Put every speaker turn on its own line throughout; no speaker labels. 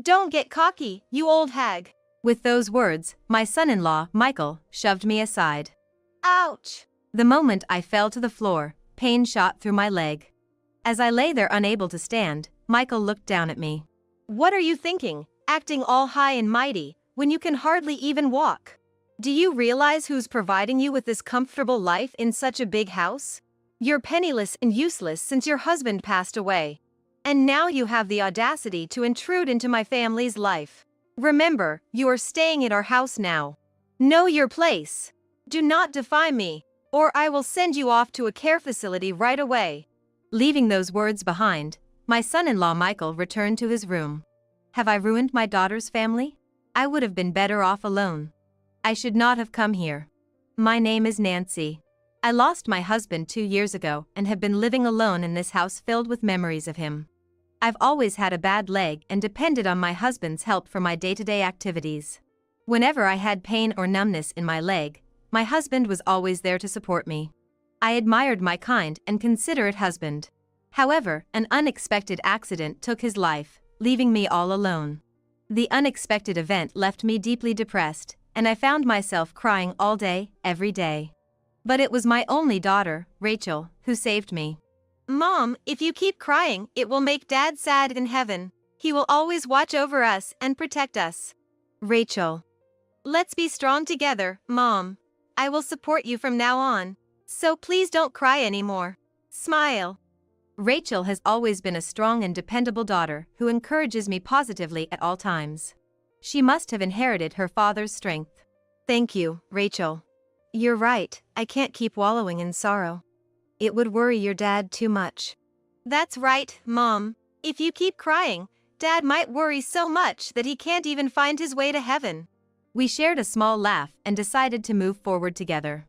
Don't get cocky, you old hag.
With those words, my son-in-law, Michael, shoved me aside.
Ouch!
The moment I fell to the floor, pain shot through my leg. As I lay there unable to stand, Michael looked down at me.
What are you thinking, acting all high and mighty, when you can hardly even walk? Do you realize who's providing you with this comfortable life in such a big house? You're penniless and useless since your husband passed away. And now you have the audacity to intrude into my family's life. Remember, you are staying at our house now. Know your place. Do not defy me, or I will send you off to a care facility right away.
Leaving those words behind, my son-in-law Michael returned to his room. Have I ruined my daughter's family? I would have been better off alone. I should not have come here. My name is Nancy. I lost my husband 2 years ago and have been living alone in this house filled with memories of him. I've always had a bad leg and depended on my husband's help for my day-to-day activities. Whenever I had pain or numbness in my leg, my husband was always there to support me. I admired my kind and considerate husband. However, an unexpected accident took his life, leaving me all alone. The unexpected event left me deeply depressed, and I found myself crying all day, every day. But it was my only daughter, Rachel, who saved me.
Mom, if you keep crying, it will make Dad sad in heaven. He will always watch over us and protect us.
Rachel.
Let's be strong together, Mom. I will support you from now on. So please don't cry anymore. Smile.
Rachel has always been a strong and dependable daughter who encourages me positively at all times. She must have inherited her father's strength.
Thank you, Rachel. You're right, I can't keep wallowing in sorrow. It would worry your dad too much. That's right, Mom. If you keep crying, Dad might worry so much that he can't even find his way to heaven.
We shared a small laugh and decided to move forward together.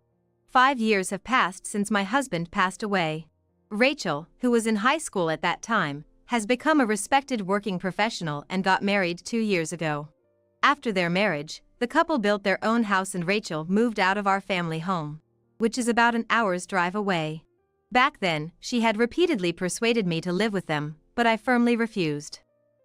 5 years have passed since my husband passed away. Rachel, who was in high school at that time, has become a respected working professional and got married 2 years ago. After their marriage, the couple built their own house and Rachel moved out of our family home, which is about an hour's drive away. Back then, she had repeatedly persuaded me to live with them, but I firmly refused.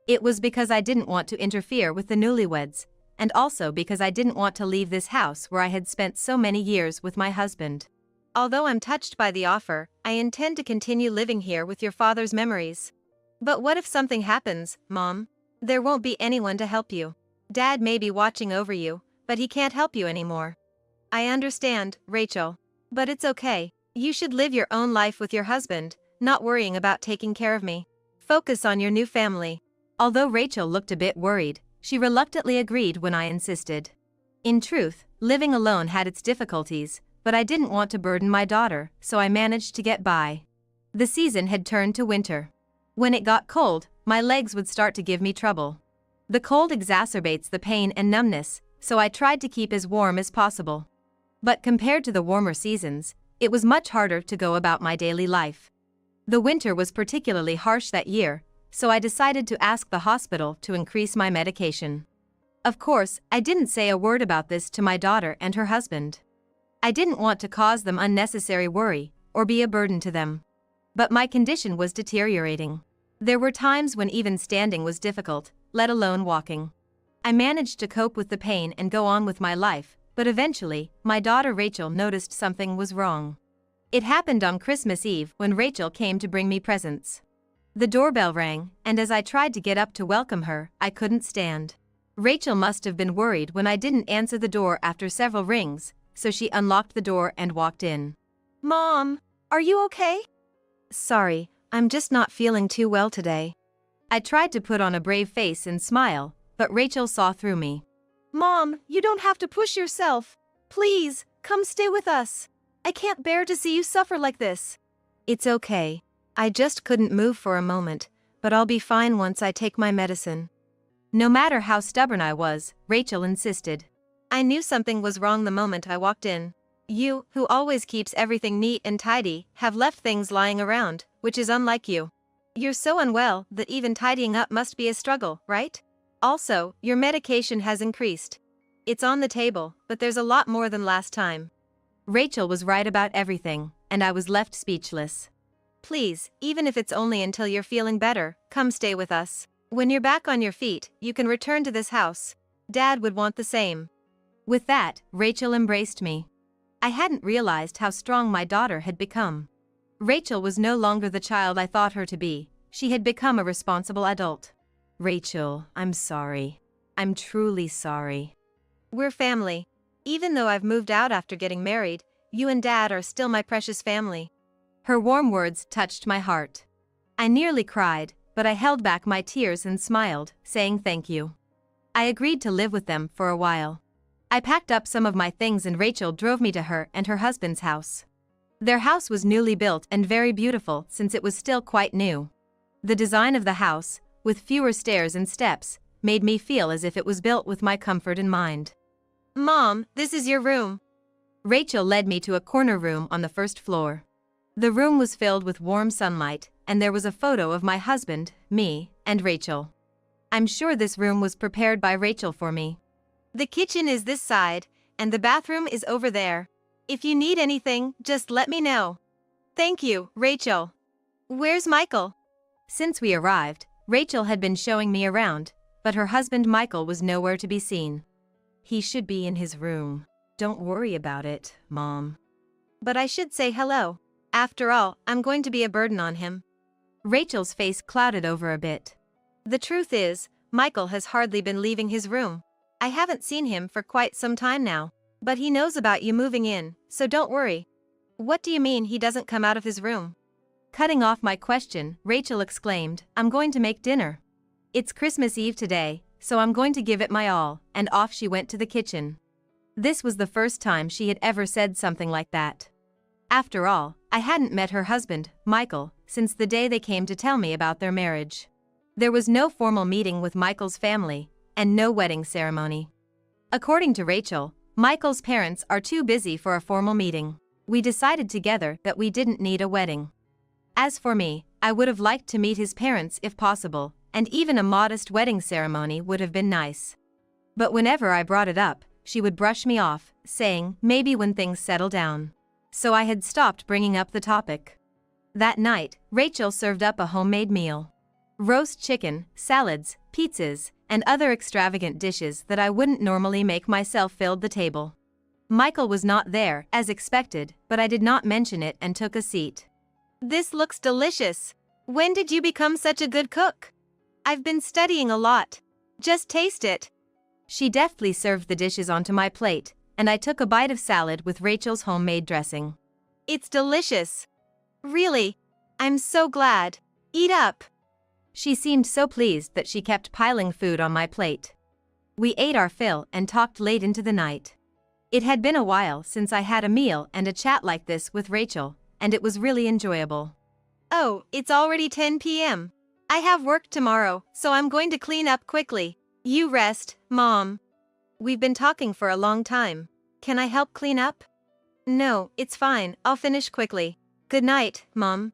It was because I didn't want to interfere with the newlyweds, and also because I didn't want to leave this house where I had spent so many years with my husband.
Although I'm touched by the offer, I intend to continue living here with your father's memories. But what if something happens, Mom? There won't be anyone to help you. Dad may be watching over you, but he can't help you anymore. I understand, Rachel. But it's okay. You should live your own life with your husband, not worrying about taking care of me. Focus on your new family.
Although Rachel looked a bit worried, she reluctantly agreed when I insisted. In truth, living alone had its difficulties, but I didn't want to burden my daughter, so I managed to get by. The season had turned to winter. When it got cold, my legs would start to give me trouble. The cold exacerbates the pain and numbness, so I tried to keep as warm as possible. But compared to the warmer seasons, it was much harder to go about my daily life. The winter was particularly harsh that year, so I decided to ask the hospital to increase my medication. Of course, I didn't say a word about this to my daughter and her husband. I didn't want to cause them unnecessary worry or be a burden to them. But my condition was deteriorating. There were times when even standing was difficult, let alone walking. I managed to cope with the pain and go on with my life, but eventually, my daughter Rachel noticed something was wrong. It happened on Christmas Eve when Rachel came to bring me presents. The doorbell rang, and as I tried to get up to welcome her, I couldn't stand. Rachel must have been worried when I didn't answer the door after several rings, so she unlocked the door and walked in.
Mom, are you okay? Sorry, I'm just not feeling too well today.
I tried to put on a brave face and smile, but Rachel saw through me.
Mom, you don't have to push yourself. Please, come stay with us. I can't bear to see you suffer like this. It's okay. I just couldn't move for a moment, but I'll be fine once I take my medicine.
No matter how stubborn I was, Rachel insisted.
I knew something was wrong the moment I walked in. You, who always keeps everything neat and tidy, have left things lying around, which is unlike you. You're so unwell that even tidying up must be a struggle, right? Also, your medication has increased. It's on the table, but there's a lot more than last time.
Rachel was right about everything, and I was left speechless.
Please, even if it's only until you're feeling better, come stay with us. When you're back on your feet, you can return to this house. Dad would want the same.
With that, Rachel embraced me. I hadn't realized how strong my daughter had become. Rachel was no longer the child I thought her to be. She had become a responsible adult. Rachel, I'm sorry. I'm truly sorry.
We're family. Even though I've moved out after getting married, you and Dad are still my precious family.
Her warm words touched my heart. I nearly cried, but I held back my tears and smiled, saying thank you. I agreed to live with them for a while. I packed up some of my things and Rachel drove me to her and her husband's house. Their house was newly built and very beautiful since it was still quite new. The design of the house, with fewer stairs and steps, made me feel as if it was built with my comfort in mind.
Mom, this is your room.
Rachel led me to a corner room on the first floor. The room was filled with warm sunlight, and there was a photo of my husband, me, and Rachel. I'm sure this room was prepared by Rachel for me.
The kitchen is this side, and the bathroom is over there. If you need anything, just let me know. Thank you, Rachel. Where's Michael?
Since we arrived, Rachel had been showing me around, but her husband Michael was nowhere to be seen. He should be in his room. Don't worry about it, Mom.
But I should say hello. After all, I'm going to be a burden on him.
Rachel's face clouded over a bit.
The truth is, Michael has hardly been leaving his room. I haven't seen him for quite some time now. But he knows about you moving in, so don't worry. What do you mean he doesn't come out of his room?
Cutting off my question, Rachel exclaimed, I'm going to make dinner. It's Christmas Eve today, so I'm going to give it my all, and off she went to the kitchen. This was the first time she had ever said something like that. After all, I hadn't met her husband, Michael, since the day they came to tell me about their marriage. There was no formal meeting with Michael's family, and no wedding ceremony. According to Rachel, Michael's parents are too busy for a formal meeting. We decided together that we didn't need a wedding. As for me, I would have liked to meet his parents if possible, and even a modest wedding ceremony would have been nice. But whenever I brought it up, she would brush me off, saying, maybe when things settle down. So I had stopped bringing up the topic. That night, Rachel served up a homemade meal. Roast chicken, salads, pizzas, and other extravagant dishes that I wouldn't normally make myself filled the table. Michael was not there, as expected, but I did not mention it and took a seat.
This looks delicious. When did you become such a good cook? I've been studying a lot. Just taste it.
She deftly served the dishes onto my plate, and I took a bite of salad with Rachel's homemade dressing.
It's delicious. Really? I'm so glad. Eat up.
She seemed so pleased that she kept piling food on my plate. We ate our fill and talked late into the night. It had been a while since I had a meal and a chat like this with Rachel, and it was really enjoyable.
Oh, it's already 10 p.m. I have work tomorrow, so I'm going to clean up quickly. You rest, Mom. We've been talking for a long time. Can I help clean up? No, it's fine, I'll finish quickly. Good night, Mom.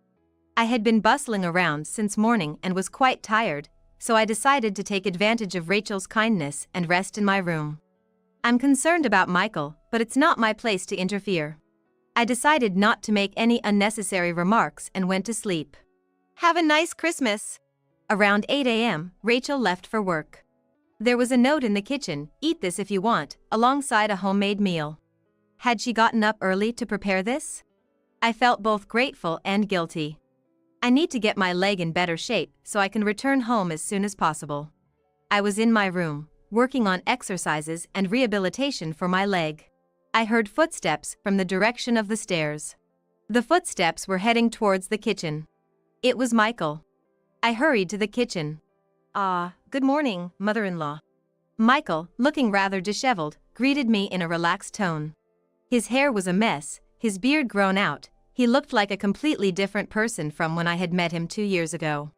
I had been bustling around since morning and was quite tired, so I decided to take advantage of Rachel's kindness and rest in my room. I'm concerned about Michael, but it's not my place to interfere. I decided not to make any unnecessary remarks and went to sleep.
Have a nice Christmas.
Around 8 a.m., Rachel left for work. There was a note in the kitchen, eat this if you want, alongside a homemade meal. Had she gotten up early to prepare this? I felt both grateful and guilty. I need to get my leg in better shape so I can return home as soon as possible. I was in my room, working on exercises and rehabilitation for my leg. I heard footsteps from the direction of the stairs. The footsteps were heading towards the kitchen. It was Michael. I hurried to the kitchen.
Good morning, mother-in-law.
Michael, looking rather disheveled, greeted me in a relaxed tone. His hair was a mess, his beard grown out. He looked like a completely different person from when I had met him 2 years ago.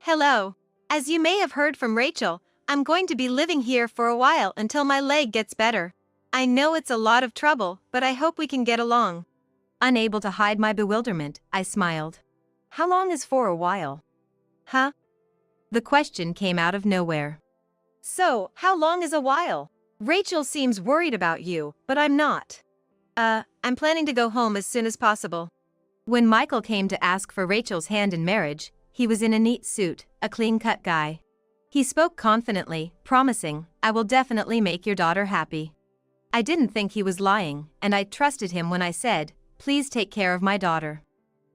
Hello. As you may have heard from Rachel, I'm going to be living here for a while until my leg gets better. I know it's a lot of trouble, but I hope we can get along.
Unable to hide my bewilderment, I smiled. How long is for a while?
Huh?
The question came out of nowhere.
So, how long is a while? Rachel seems worried about you, but I'm not. I'm planning to go home as soon as possible.
When Michael came to ask for Rachel's hand in marriage, he was in a neat suit, a clean-cut guy. He spoke confidently, promising, "I will definitely make your daughter happy." I didn't think he was lying, and I trusted him when I said, "Please take care of my daughter."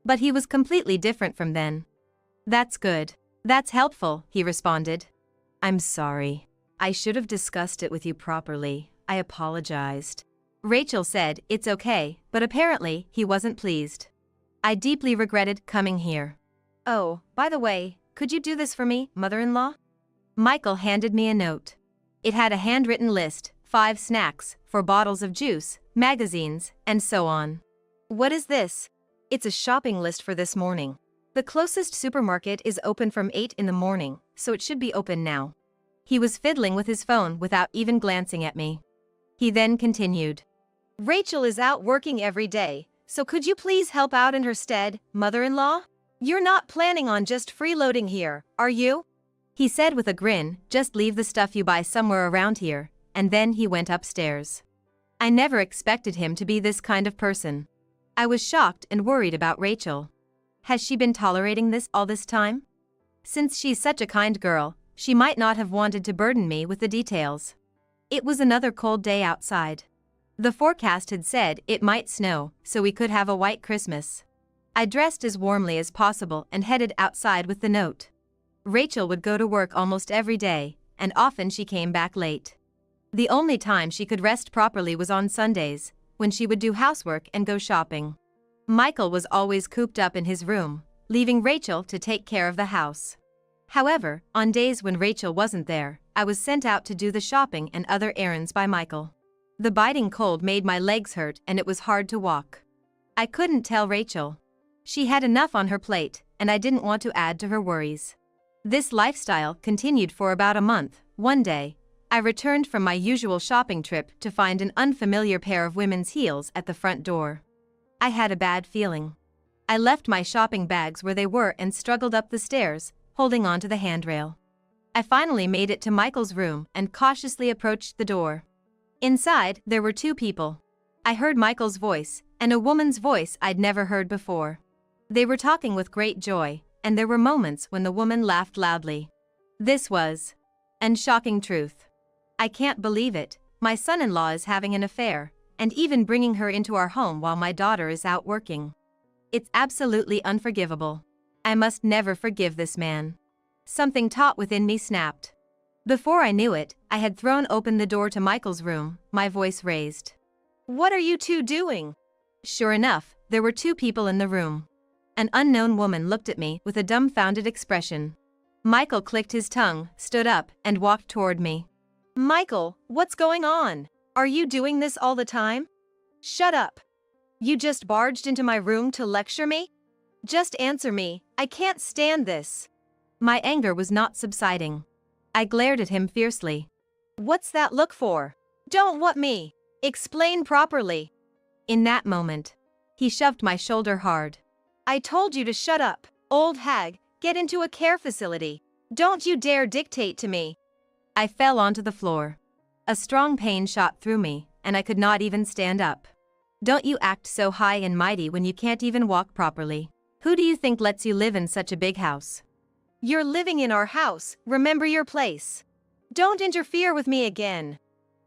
But he was completely different from then. "That's good. That's helpful," he responded. "I'm sorry. I should have discussed it with you properly. I apologized." Rachel said, "It's okay," but apparently, he wasn't pleased. I deeply regretted coming here.
Oh, by the way, could you do this for me, mother-in-law?
Michael handed me a note. It had a handwritten list, 5 snacks, 4 bottles of juice, magazines, and so on.
What is this? It's a shopping list for this morning. The closest supermarket is open from 8 in the morning, so it should be open now.
He was fiddling with his phone without even glancing at me. He then continued.
Rachel is out working every day, so could you please help out in her stead, mother-in-law? You're not planning on just freeloading here, are you?
He said with a grin, "Just leave the stuff you buy somewhere around here," and then he went upstairs. I never expected him to be this kind of person. I was shocked and worried about Rachel. Has she been tolerating this all this time? Since she's such a kind girl, she might not have wanted to burden me with the details. It was another cold day outside. The forecast had said it might snow, so we could have a white Christmas. I dressed as warmly as possible and headed outside with the note. Rachel would go to work almost every day, and often she came back late. The only time she could rest properly was on Sundays, when she would do housework and go shopping. Michael was always cooped up in his room, leaving Rachel to take care of the house. However, on days when Rachel wasn't there, I was sent out to do the shopping and other errands by Michael. The biting cold made my legs hurt and it was hard to walk. I couldn't tell Rachel. She had enough on her plate, and I didn't want to add to her worries. This lifestyle continued for about a month. One day, I returned from my usual shopping trip to find an unfamiliar pair of women's heels at the front door. I had a bad feeling. I left my shopping bags where they were and struggled up the stairs, holding onto the handrail. I finally made it to Michael's room and cautiously approached the door. Inside, there were 2 people. I heard Michael's voice, and a woman's voice I'd never heard before. They were talking with great joy, and there were moments when the woman laughed loudly. This was an shocking truth. I can't believe it. My son-in-law is having an affair, and even bringing her into our home while my daughter is out working. It's absolutely unforgivable. I must never forgive this man. Something taut within me snapped. Before I knew it, I had thrown open the door to Michael's room, my voice raised.
What are you 2 doing?
Sure enough, there were 2 people in the room. An unknown woman looked at me with a dumbfounded expression. Michael clicked his tongue, stood up, and walked toward me.
Michael, what's going on? Are you doing this all the time? Shut up. You just barged into my room to lecture me? Just answer me, I can't stand this.
My anger was not subsiding. I glared at him fiercely.
What's that look for? Don't what me? Explain properly.
In that moment, he shoved my shoulder hard.
I told you to shut up, old hag, get into a care facility. Don't you dare dictate to me.
I fell onto the floor. A strong pain shot through me, and I could not even stand up. Don't you act so high and mighty when you can't even walk properly. Who do you think lets you live in such a big house?
You're living in our house, remember your place. Don't interfere with me again.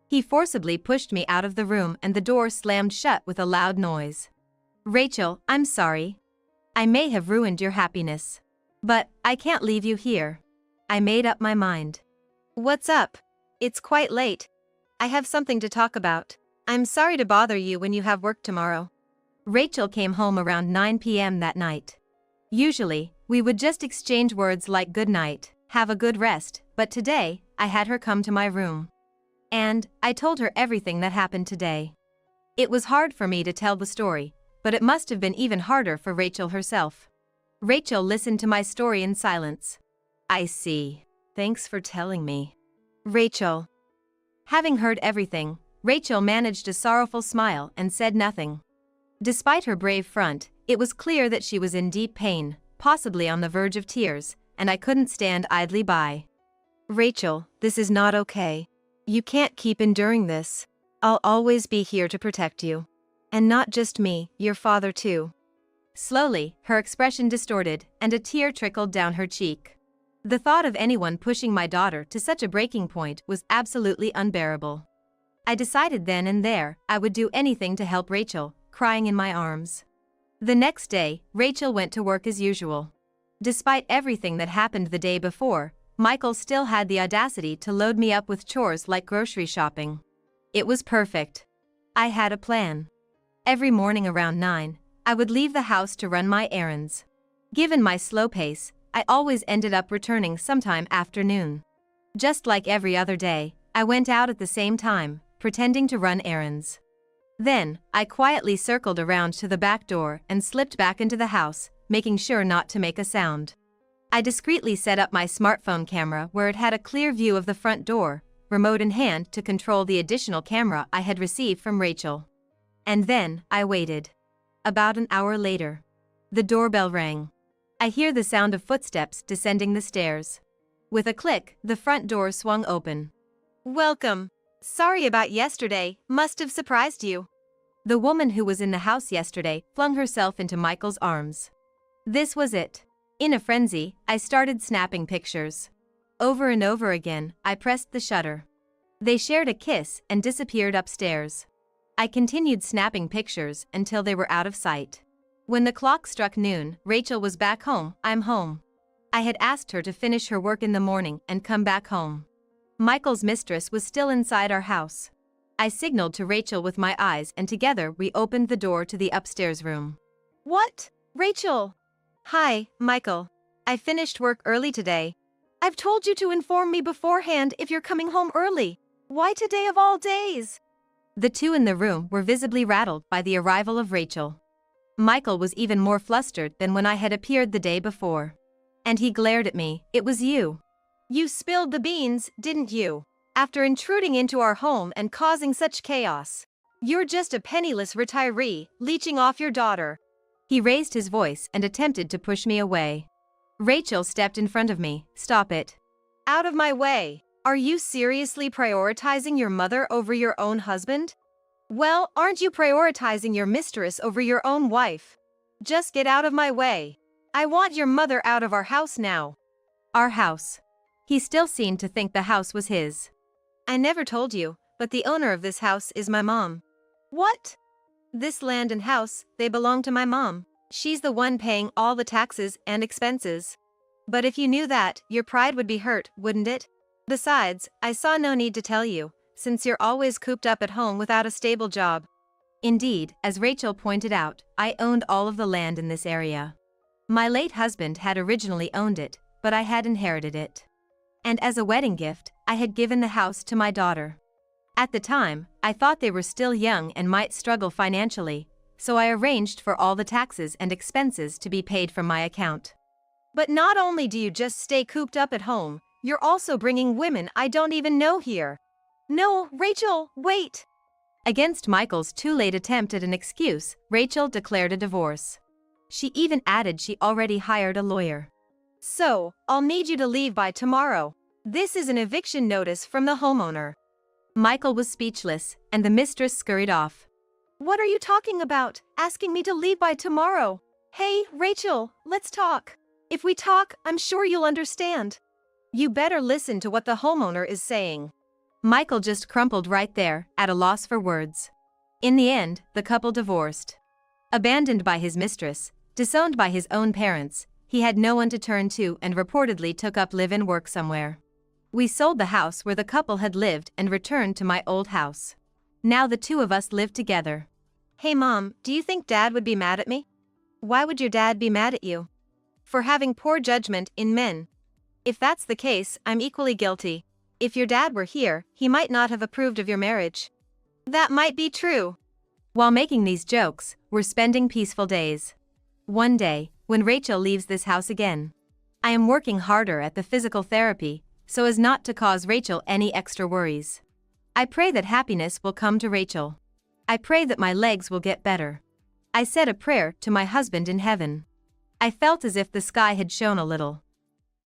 He forcibly pushed me out of the room and the door slammed shut with a loud noise. Rachel, I'm sorry. I may have ruined your happiness. But I can't leave you here. I made up my mind.
What's up? It's quite late. I have something to talk about. I'm sorry to bother you when you have work tomorrow.
Rachel came home around 9 p.m. that night. Usually, we would just exchange words like good night, have a good rest, but today, I had her come to my room. And I told her everything that happened today. It was hard for me to tell the story, but it must have been even harder for Rachel herself. Rachel listened to my story in silence. I see. Thanks for telling me.
Rachel.
Having heard everything, Rachel managed a sorrowful smile and said nothing. Despite her brave front, it was clear that she was in deep pain, possibly on the verge of tears, and I couldn't stand idly by.
Rachel, this is not okay. You can't keep enduring this. I'll always be here to protect you. And not just me, your father too.
Slowly, her expression distorted, and a tear trickled down her cheek. The thought of anyone pushing my daughter to such a breaking point was absolutely unbearable. I decided then and there I would do anything to help Rachel, crying in my arms. The next day, Rachel went to work as usual. Despite everything that happened the day before, Michael still had the audacity to load me up with chores like grocery shopping. It was perfect. I had a plan. Every morning around 9, I would leave the house to run my errands. Given my slow pace, I always ended up returning sometime after noon. Just like every other day, I went out at the same time, pretending to run errands. Then, I quietly circled around to the back door and slipped back into the house, making sure not to make a sound. I discreetly set up my smartphone camera where it had a clear view of the front door, remote in hand to control the additional camera I had received from Rachel. And then, I waited. About an hour later, the doorbell rang. I hear the sound of footsteps descending the stairs. With a click, the front door swung open.
Welcome. Sorry about yesterday, must have surprised you.
The woman who was in the house yesterday flung herself into Michael's arms. This was it. In a frenzy, I started snapping pictures. Over and over again, I pressed the shutter. They shared a kiss and disappeared upstairs. I continued snapping pictures until they were out of sight. When the clock struck noon, Rachel was back home. I'm home. I had asked her to finish her work in the morning and come back home. Michael's mistress was still inside our house. I signaled to Rachel with my eyes and together we opened the door to the upstairs room.
What? Rachel? Hi, Michael. I finished work early today. I've told you to inform me beforehand if you're coming home early. Why today of all days?
The two in the room were visibly rattled by the arrival of Rachel. Michael was even more flustered than when I had appeared the day before. And he glared at me. It was you.
You spilled the beans, didn't you? After intruding into our home and causing such chaos. You're just a penniless retiree, leeching off your daughter.
He raised his voice and attempted to push me away. Rachel stepped in front of me. Stop it.
Out of my way. Are you seriously prioritizing your mother over your own husband? Well, aren't you prioritizing your mistress over your own wife? Just get out of my way. I want your mother out of our house now.
Our house. He still seemed to think the house was his.
I never told you, but the owner of this house is my mom. What? This land and house, they belong to my mom. She's the one paying all the taxes and expenses. But if you knew that, your pride would be hurt, wouldn't it? Besides, I saw no need to tell you, since you're always cooped up at home without a stable job.
Indeed, as Rachel pointed out, I owned all of the land in this area. My late husband had originally owned it, but I had inherited it. And as a wedding gift, I had given the house to my daughter. At the time, I thought they were still young and might struggle financially, so I arranged for all the taxes and expenses to be paid from my account.
But not only do you just stay cooped up at home, you're also bringing women I don't even know here. No, Rachel, wait.
Against Michael's too late attempt at an excuse, Rachel declared a divorce. She even added she already hired a lawyer.
So, I'll need you to leave by tomorrow. This is an eviction notice from the homeowner.
Michael was speechless, and the mistress scurried off.
What are you talking about, asking me to leave by tomorrow? Hey, Rachel, let's talk. If we talk, I'm sure you'll understand. You better listen to what the homeowner is saying.
Michael just crumpled right there, at a loss for words. In the end, the couple divorced. Abandoned by his mistress, disowned by his own parents, he had no one to turn to and reportedly took up live-in work somewhere. We sold the house where the couple had lived and returned to my old house. Now the two of us live together.
Hey Mom, do you think Dad would be mad at me? Why would your dad be mad at you? For having poor judgment in men. If that's the case, I'm equally guilty. If your dad were here, he might not have approved of your marriage. That might be true.
While making these jokes, we're spending peaceful days. One day, when Rachel leaves this house again, I am working harder at the physical therapy, so as not to cause Rachel any extra worries. I pray that happiness will come to Rachel. I pray that my legs will get better. I said a prayer to my husband in heaven. I felt as if the sky had shone a little.